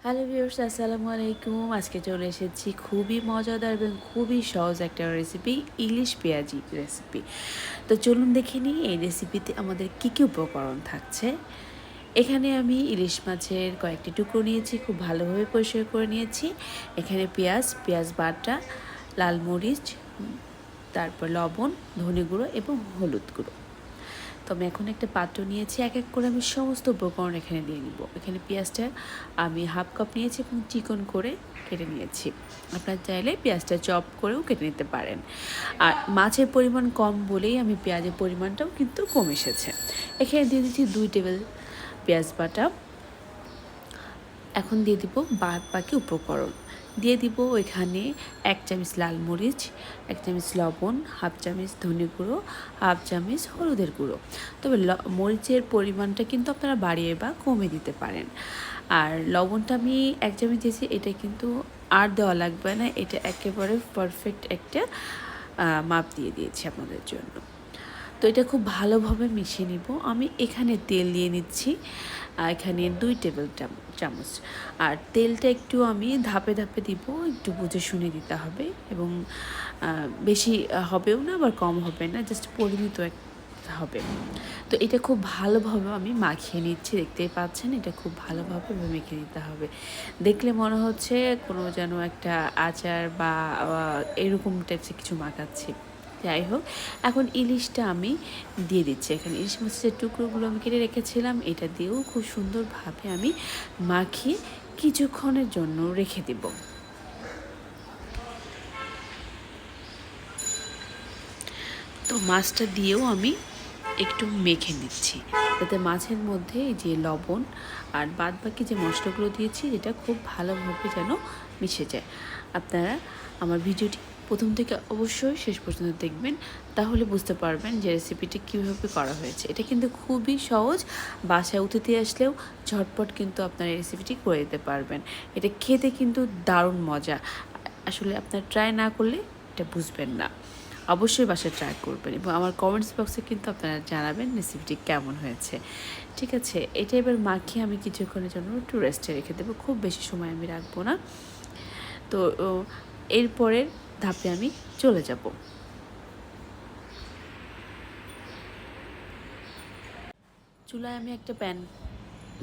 Hello viewers, আসসালামু আলাইকুম। আজকে চলে এসেছি খুবই মজাদার এবং খুবই সহজ একটা রেসিপি, ইলিশ পেঁয়াজি রেসিপি। তো চলুন দেখে নিই এই রেসিপিতে আমাদের কী কী উপকরণ থাকছে। এখানে আমি ইলিশ মাছের কয়েকটি টুকরো নিয়েছি, খুব ভালোভাবে পরিষ্কার করে নিয়েছি। এখানে পেঁয়াজ বাটা, লাল মরিচ, তারপর লবণ, ধনে গুঁড়ো এবং হলুদ গুঁড়ো। তো আমি এখন একটা পাত্র নিয়েছি, এক এক করে আমি সমস্ত উপকরণ এখানে দিয়ে নিব। এখানে পেঁয়াজটা আমি হাফ কাপ নিয়েছি এবং চিকন করে কেটে নিয়েছি। আপনার চাইলে পেঁয়াজটা চপ করেও কেটে নিতে পারেন। আর মাছের পরিমাণ কম বলেই আমি পেঁয়াজের পরিমাণটাও কিন্তু কম এসেছে। এখানে দিয়ে দিচ্ছি 2 টেবিল পেঁয়াজ বাটা। এখন দিয়ে দিব বাদ বাকি উপকরণ। দিয়ে দিব এখানে 1 চামচ লাল মরিচ, 1 চামচ লবণ, হাফ চামচ ধনে গুঁড়ো, হাফ চামচ হলুদের গুঁড়ো। তবে মরিচের পরিমাণটা কিন্তু আপনারা বাড়িয়ে বা কমে দিতে পারেন। আর লবণটা আমি 1 চামচ দিয়েছি, এটা কিন্তু আর দেওয়া লাগবে না, এটা একেবারে পারফেক্ট একটা মাপ দিয়ে দিয়েছি আপনাদের জন্য। তো এটা খুব ভালোভাবে মিশিয়ে নিব। আমি এখানে তেল দিয়ে নিচ্ছি, এখানে 2 টেবিল চামচ। আর তেলটা একটু আমি ধাপে ধাপে দিব, একটু বুঝে শুনে দিতে হবে এবং বেশি হবেও না আবার কম হবে না, জাস্ট পরিমিত হবে। তো এটা খুব ভালোভাবে আমি মাখিয়ে নিচ্ছি, দেখতেই পাচ্ছেন এটা খুব ভালোভাবে মেখে নিতে হবে। দেখলে মনে হচ্ছে কোনো যেন একটা আচার বা এরকম টাইপসের কিছু মাখাচ্ছি। যাই হোক, এখন ইলিশটা আমি দিয়ে দিচ্ছি। এখানে ইলিশ মাছের টুকরোগুলো আমি কেটে রেখেছিলাম, এটা দিয়েও খুব সুন্দরভাবে আমি মাখিয়ে কিছুক্ষণের জন্য রেখে দেব। তো মাছটা দিয়েও আমি একটু মেখে নিচ্ছি, যাতে মাছের মধ্যে এই যে লবণ আর বাদবাকি যে মশলাগুলো দিয়েছি এটা খুব ভালোভাবে যেন মিশে যায়। আপনারা আমার ভিডিওটি প্রথম থেকে অবশ্যই শেষ পর্যন্ত দেখবেন, তাহলে বুঝতে পারবেন যে রেসিপিটা কীভাবে করা হয়েছে। এটা কিন্তু খুবই সহজ, বাসায় অতিথি আসলেও ঝটপট কিন্তু আপনার এই রেসিপিটি করে দিতে পারবেন। এটা খেতে কিন্তু দারুণ মজা। আসলে আপনার ট্রাই না করলে এটা বুঝবেন না। অবশ্যই বাসায় ট্রাই করবেন এবং আমার কমেন্টস বক্সে কিন্তু আপনারা জানাবেন রেসিপিটি কেমন হয়েছে। ঠিক আছে, এটা এবার মাখিয়ে আমি কিছুক্ষণের জন্য একটু রেস্টে রেখে দেবো, খুব বেশি সময় আমি রাখবো না। তো এরপরের ধাপে আমি চলে যাব। চুলায় আমি একটা প্যান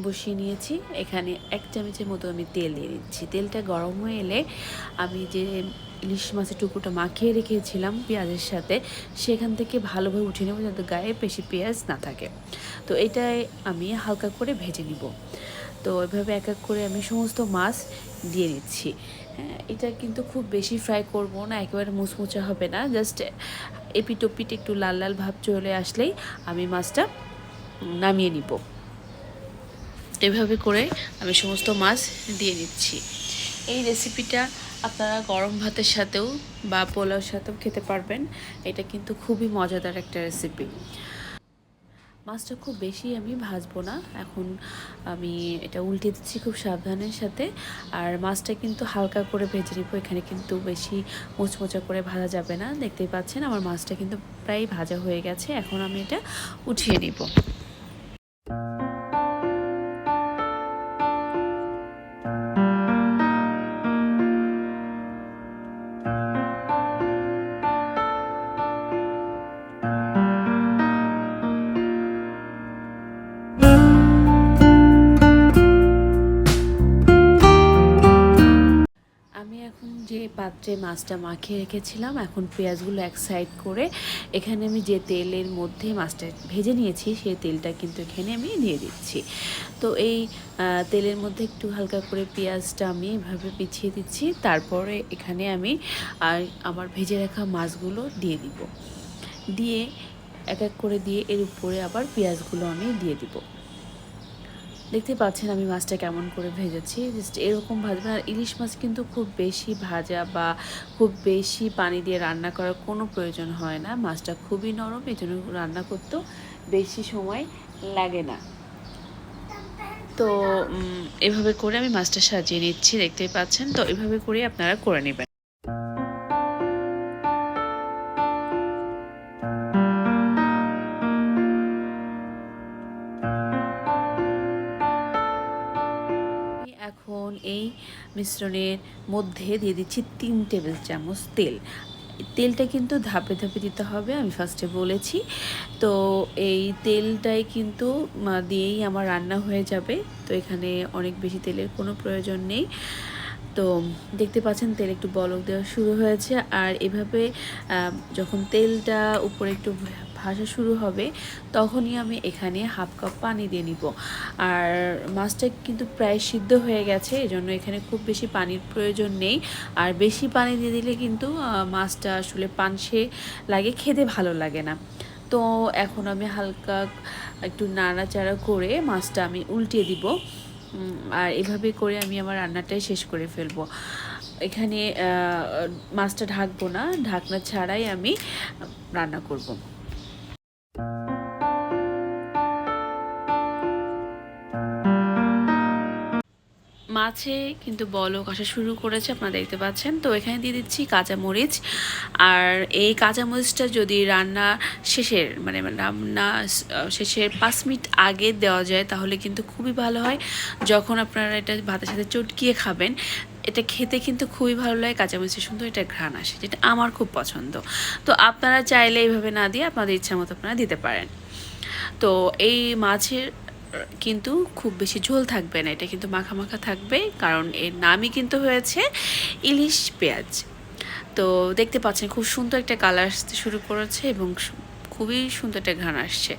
বসিয়ে নিয়েছি, এখানে 1 চামচের মতো আমি তেল দিয়ে দিচ্ছি। তেলটা গরম হয়ে এলে আমি যে ইলিশ মাছের টুকরোটা মাখিয়ে রেখেছিলাম পেঁয়াজের সাথে, সেখান থেকে ভালোভাবে উঠিয়ে নেব যাতে গায়ে বেশি পেঁয়াজ না থাকে। তো এটাই আমি হালকা করে ভেজে নিব। তো এভাবে এক এক করে আমি সমস্ত মাছ দিয়ে নিচ্ছি। হ্যাঁ, এটা কিন্তু খুব বেশি ফ্রাই করব না, একেবারে মুচমুচে হবে না, জাস্ট এপিট ওপিট একটু লাল লাল ভাব চলে আসলেই আমি মাছটা নামিয়ে নিব। এভাবে করে আমি সমস্ত মাছ দিয়ে দিচ্ছি। এই রেসিপিটা আপনারা গরম ভাতের সাথেও বা পোলাওর সাথেও খেতে পারবেন। এটা কিন্তু খুবই মজাদার একটা রেসিপি। মাছটা খুব বেশি আমি ভাজবো না, এখন আমি এটা উল্টে দিচ্ছি খুব সাবধানের সাথে। আর মাছটা কিন্তু হালকা করে ভেজে নিব, এখানে কিন্তু বেশি মোচমোচা করে ভাজা যাবে না। দেখতেই পাচ্ছেন আমার মাছটা কিন্তু প্রায় ভাজা হয়ে গেছে, এখন আমি এটা উঠিয়ে নিব। আমি এখন যে পাত্রে মাছটা মাখিয়ে রেখেছিলাম, এখন পেঁয়াজগুলো এক সাইড করে এখানে আমি যে তেলের মধ্যে মাছটা ভেজে নিয়েছি সেই তেলটা কিন্তু এখানে আমি দিয়ে দিচ্ছি। তো এই তেলের মধ্যে একটু হালকা করে পেঁয়াজটা আমি এভাবে পিছিয়ে দিচ্ছি, তারপরে এখানে আমি আমার ভেজে রাখা মাছগুলো দিয়ে দিব। দিয়ে এক এক করে দিয়ে এর উপরে আবার পেঁয়াজগুলো আমি দিয়ে দিব। দেখতে পাচ্ছেন আমি মাছটা কেমন করে ভেজেছি, জাস্ট এরকম ভাজবেন। আর ইলিশ মাছ কিন্তু খুব বেশি ভাজা বা খুব বেশি পানি দিয়ে রান্না করার কোনো প্রয়োজন হয় না, মাছটা খুবই নরম, এই জন্য রান্না করতেও বেশি সময় লাগে না। তো এভাবে করে আমি মাছটা সাজিয়ে নিচ্ছি, দেখতেই পাচ্ছেন। তো এভাবে করে আপনারা করে নেবেন। আমি এখন এই মিশ্রণের মধ্যে দিয়ে দিচ্ছি 3 টেবিল চামচ তেল। তেলটা কিন্তু ধাপে ধাপে দিতে হবে, আমি ফার্স্টে বলেছি। তো এই তেলটাই কিন্তু দিয়েই আমার রান্না হয়ে যাবে। তো এখানে অনেক বেশি তেলের কোনো প্রয়োজন নেই। তো দেখতে পাচ্ছেন তেল একটু বলক দেওয়া শুরু হয়েছে, আর এভাবে যখন তেলটা উপরে একটু ভাসা শুরু হবে তখনই আমি এখানে হাফ কাপ পানি দিয়ে নিব। আর মাছটা কিন্তু প্রায় সিদ্ধ হয়ে গেছে, এজন্য এখানে খুব বেশি পানির প্রয়োজন নেই। আর বেশি পানি দিয়ে দিলে কিন্তু মাছটা আসলে পানসে লাগে, খেতে ভালো লাগে না। তো এখন আমি হালকা একটু নাড়াচাড়া করে মাছটা আমি উল্টিয়ে দিব। আর এভাবে করে আমি আমার রান্নাটাই শেষ করে ফেলবো। এখানে মাছটা ঢাকবো না, ঢাকনা ছাড়াই আমি রান্না করব। মাছে কিন্তু বলক আসা শুরু করেছে, আপনারা দেখতে পাচ্ছেন। তো এখানে দিয়ে দিচ্ছি কাঁচামরিচ। আর এই কাঁচামরিচটা যদি রান্না শেষের রান্না শেষের 5 মিনিট আগে দেওয়া যায় তাহলে কিন্তু খুবই ভালো হয়। যখন আপনারা এটা ভাতের সাথে চটকিয়ে খাবেন, এটা খেতে কিন্তু খুবই ভালো লাগে। কাঁচামরিচের সুন্দর এটা ঘ্রাণ আসে, যেটা আমার খুব পছন্দ। তো আপনারা চাইলে এইভাবে না দিয়ে আপনাদের ইচ্ছা মতো আপনারা দিতে পারেন। তো এই মাছের কিন্তু খুব বেশি ঝোল থাকবে না, এটা কিন্তু মাখা মাখা থাকবে, কারণ এর নামই কিন্তু হয়েছে ইলিশ পেঁয়াজ। তো দেখতে পাচ্ছেন খুব সুন্দর একটা কালার আসতে শুরু করেছে এবং খুবই সুন্দর একটা ঘ্রাণ আসছে।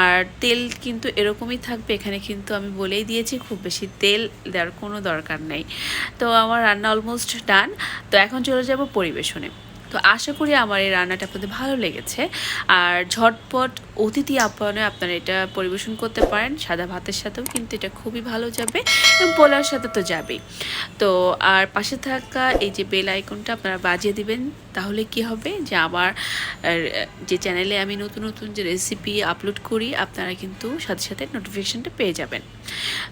আর তেল কিন্তু এরকমই থাকবে, এখানে কিন্তু আমি বলেই দিয়েছি খুব বেশি তেল দেওয়ার কোনো দরকার নেই। তো আমার রান্না অলমোস্ট ডান। তো এখন চলে যাব পরিবেশনে। তো আশা করি আমার এই রান্নাটা আপনাদের ভালো লেগেছে। আর ঝটপট অতিথি আপ্যায়নে আপনারা এটা পরিবেশন করতে পারেন, সাদা ভাতের সাথেও কিন্তু এটা খুবই ভালো যাবে এবং পোলাওর সাথে তো যাবেই। তো আর পাশে থাকা এই যে বেল আইকনটা আপনারা বাজিয়ে দিবেন, তাহলে কি হবে যে আমার যে চ্যানেলে আমি নতুন নতুন যে রেসিপি আপলোড করি আপনারা কিন্তু সাথে সাথে নোটিফিকেশানটা পেয়ে যাবেন।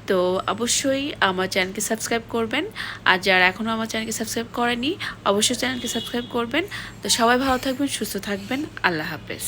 তো অবশ্যই আমার চ্যানেলকে সাবস্ক্রাইব করবেন, আর যারা এখনও আমার চ্যানেলকে সাবস্ক্রাইব করেনি অবশ্যই চ্যানেলকে সাবস্ক্রাইব করবেন। তো সবাই ভালো থাকবেন, সুস্থ থাকবেন, আল্লাহ হাফেজ।